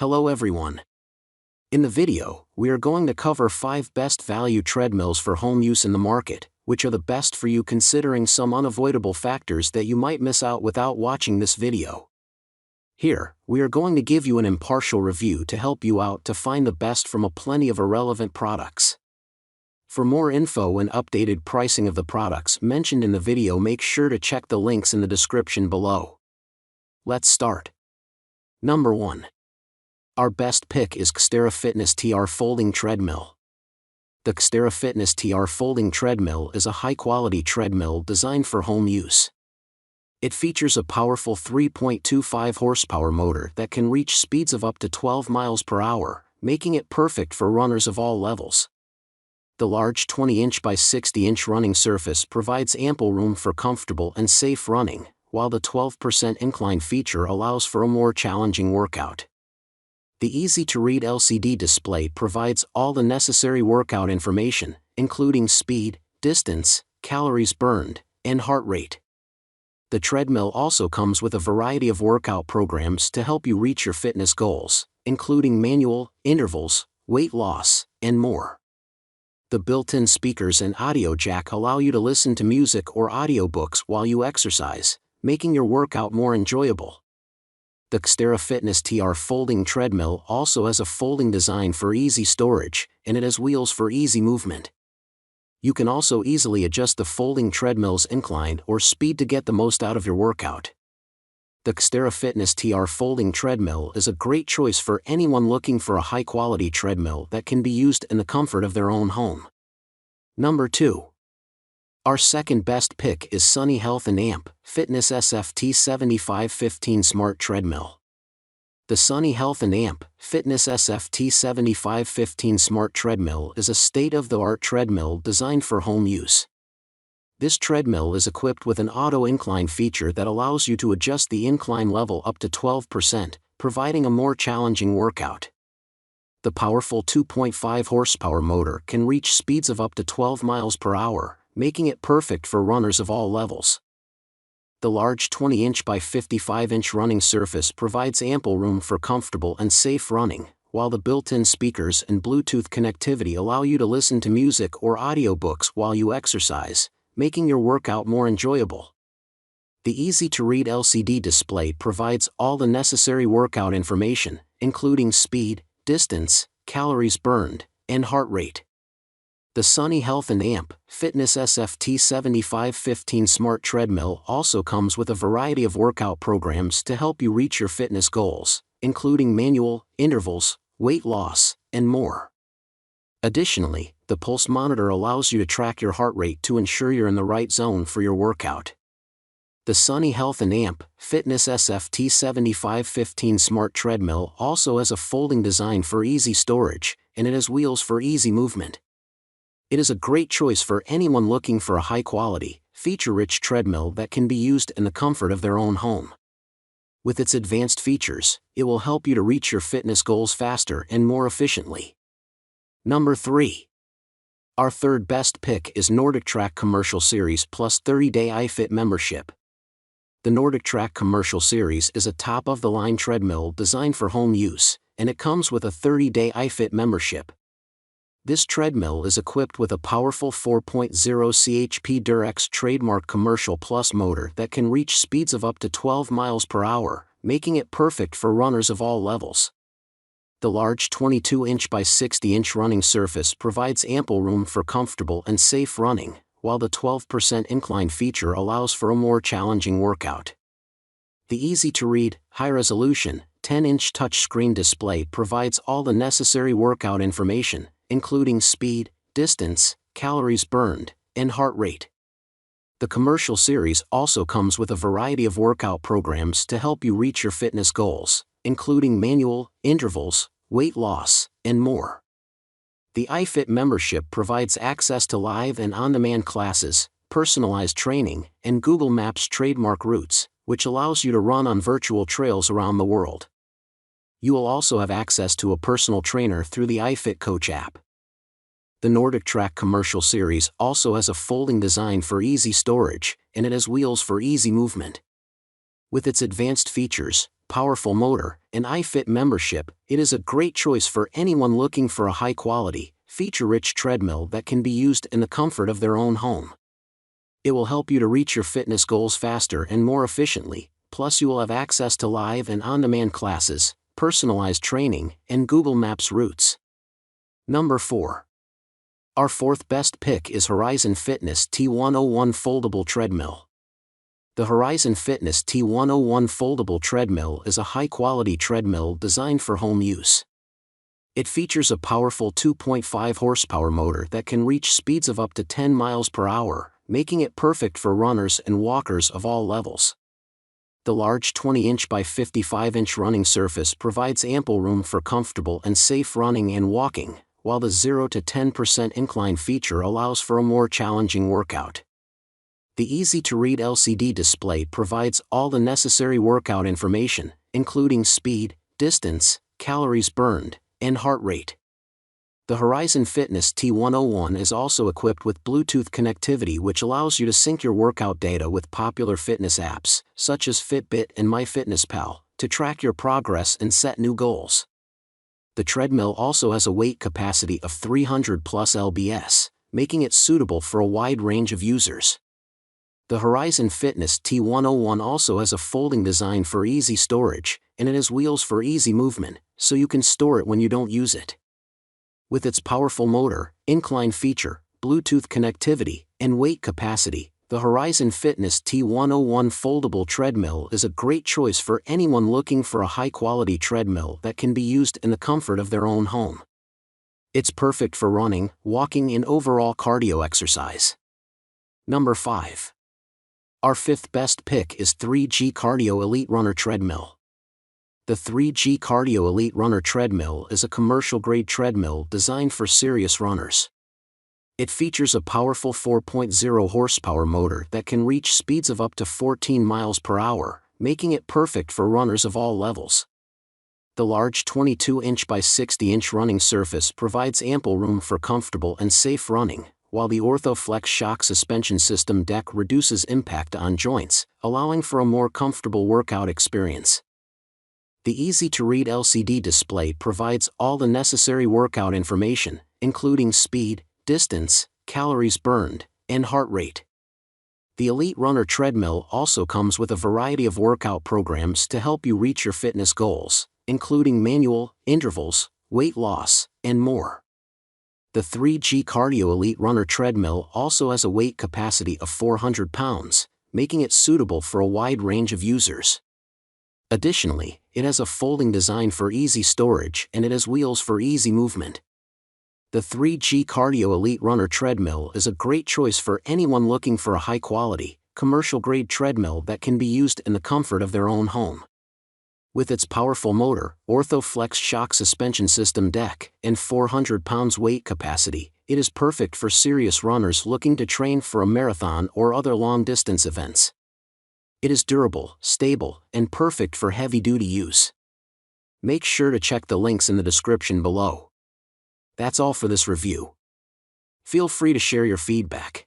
Hello everyone. In the video, we are going to cover 5 best value treadmills for home use in the market, which are the best for you considering some unavoidable factors that you might miss out without watching this video. Here, we are going to give you an impartial review to help you out to find the best from a plenty of irrelevant products. For more info and updated pricing of the products mentioned in the video, make sure to check the links in the description below. Let's start. Number 1. Our best pick is XTERRA Fitness TR Folding Treadmill. The XTERRA Fitness TR Folding Treadmill is a high-quality treadmill designed for home use. It features a powerful 3.25 horsepower motor that can reach speeds of up to 12 miles per hour, making it perfect for runners of all levels. The large 20-inch by 60-inch running surface provides ample room for comfortable and safe running, while the 12% incline feature allows for a more challenging workout. The easy-to-read LCD display provides all the necessary workout information, including speed, distance, calories burned, and heart rate. The treadmill also comes with a variety of workout programs to help you reach your fitness goals, including manual, intervals, weight loss, and more. The built-in speakers and audio jack allow you to listen to music or audiobooks while you exercise, making your workout more enjoyable. The XTERRA Fitness TR Folding Treadmill also has a folding design for easy storage, and it has wheels for easy movement. You can also easily adjust the folding treadmill's incline or speed to get the most out of your workout. The XTERRA Fitness TR Folding Treadmill is a great choice for anyone looking for a high-quality treadmill that can be used in the comfort of their own home. Number 2. Our second best pick is Sunny Health & Amp Fitness SFT7515 Smart Treadmill. The Sunny Health & Amp Fitness SFT7515 Smart Treadmill is a state-of-the-art treadmill designed for home use. This treadmill is equipped with an auto incline feature that allows you to adjust the incline level up to 12%, providing a more challenging workout. The powerful 2.5 horsepower motor can reach speeds of up to 12 miles per hour, making it perfect for runners of all levels. The large 20-inch by 55-inch running surface provides ample room for comfortable and safe running, while the built-in speakers and Bluetooth connectivity allow you to listen to music or audiobooks while you exercise, making your workout more enjoyable. The easy-to-read LCD display provides all the necessary workout information, including speed, distance, calories burned, and heart rate. The Sunny Health & Amp Fitness SFT7515 Smart Treadmill also comes with a variety of workout programs to help you reach your fitness goals, including manual, intervals, weight loss, and more. Additionally, the pulse monitor allows you to track your heart rate to ensure you're in the right zone for your workout. The Sunny Health & Amp Fitness SFT7515 Smart Treadmill also has a folding design for easy storage, and it has wheels for easy movement. It is a great choice for anyone looking for a high-quality, feature-rich treadmill that can be used in the comfort of their own home. With its advanced features, it will help you to reach your fitness goals faster and more efficiently. Number 3. Our third best pick is NordicTrack Commercial Series Plus 30-day iFit membership. The NordicTrack Commercial Series is a top-of-the-line treadmill designed for home use, and it comes with a 30-day iFit membership. This treadmill is equipped with a powerful 4.0 chp Durex trademark Commercial Plus motor that can reach speeds of up to 12 miles per hour, making it perfect for runners of all levels. The large 22-inch by 60-inch running surface provides ample room for comfortable and safe running, while the 12% incline feature allows for a more challenging workout. The easy-to-read, high-resolution, 10-inch touchscreen display provides all the necessary workout information, including speed, distance, calories burned, and heart rate. The Commercial Series also comes with a variety of workout programs to help you reach your fitness goals, including manual, intervals, weight loss, and more. The iFit membership provides access to live and on-demand classes, personalized training, and Google Maps trademark routes, which allows you to run on virtual trails around the world. You will also have access to a personal trainer through the iFit Coach app. The NordicTrack Commercial Series also has a folding design for easy storage, and it has wheels for easy movement. With its advanced features, powerful motor, and iFit membership, it is a great choice for anyone looking for a high-quality, feature-rich treadmill that can be used in the comfort of their own home. It will help you to reach your fitness goals faster and more efficiently, plus you will have access to live and on-demand classes, personalized training, and Google Maps routes. Number 4. Our fourth best pick is Horizon Fitness T101 Foldable Treadmill. The Horizon Fitness T101 Foldable Treadmill is a high-quality treadmill designed for home use. It features a powerful 2.5 horsepower motor that can reach speeds of up to 10 miles per hour, making it perfect for runners and walkers of all levels. The large 20-inch by 55-inch running surface provides ample room for comfortable and safe running and walking, while the 0 to 10% incline feature allows for a more challenging workout. The easy-to-read LCD display provides all the necessary workout information, including speed, distance, calories burned, and heart rate. The Horizon Fitness T101 is also equipped with Bluetooth connectivity, which allows you to sync your workout data with popular fitness apps, such as Fitbit and MyFitnessPal, to track your progress and set new goals. The treadmill also has a weight capacity of 300 plus lbs, making it suitable for a wide range of users. The Horizon Fitness T101 also has a folding design for easy storage, and it has wheels for easy movement, so you can store it when you don't use it. With its powerful motor, incline feature, Bluetooth connectivity, and weight capacity, the Horizon Fitness T101 Foldable Treadmill is a great choice for anyone looking for a high-quality treadmill that can be used in the comfort of their own home. It's perfect for running, walking, and overall cardio exercise. Number 5. Our fifth best pick is 3G Cardio Elite Runner Treadmill. The 3G Cardio Elite Runner Treadmill is a commercial-grade treadmill designed for serious runners. It features a powerful 4.0 horsepower motor that can reach speeds of up to 14 miles per hour, making it perfect for runners of all levels. The large 22-inch by 60-inch running surface provides ample room for comfortable and safe running, while the OrthoFlex shock suspension system deck reduces impact on joints, allowing for a more comfortable workout experience. The easy-to-read LCD display provides all the necessary workout information, including speed, distance, calories burned, and heart rate. The Elite Runner Treadmill also comes with a variety of workout programs to help you reach your fitness goals, including manual, intervals, weight loss, and more. The 3G Cardio Elite Runner Treadmill also has a weight capacity of 400 pounds, making it suitable for a wide range of users. Additionally, it has a folding design for easy storage and it has wheels for easy movement. The 3G Cardio Elite Runner Treadmill is a great choice for anyone looking for a high-quality, commercial-grade treadmill that can be used in the comfort of their own home. With its powerful motor, OrthoFlex shock suspension system deck, and 400 pounds weight capacity, it is perfect for serious runners looking to train for a marathon or other long-distance events. It is durable, stable, and perfect for heavy-duty use. Make sure to check the links in the description below. That's all for this review. Feel free to share your feedback.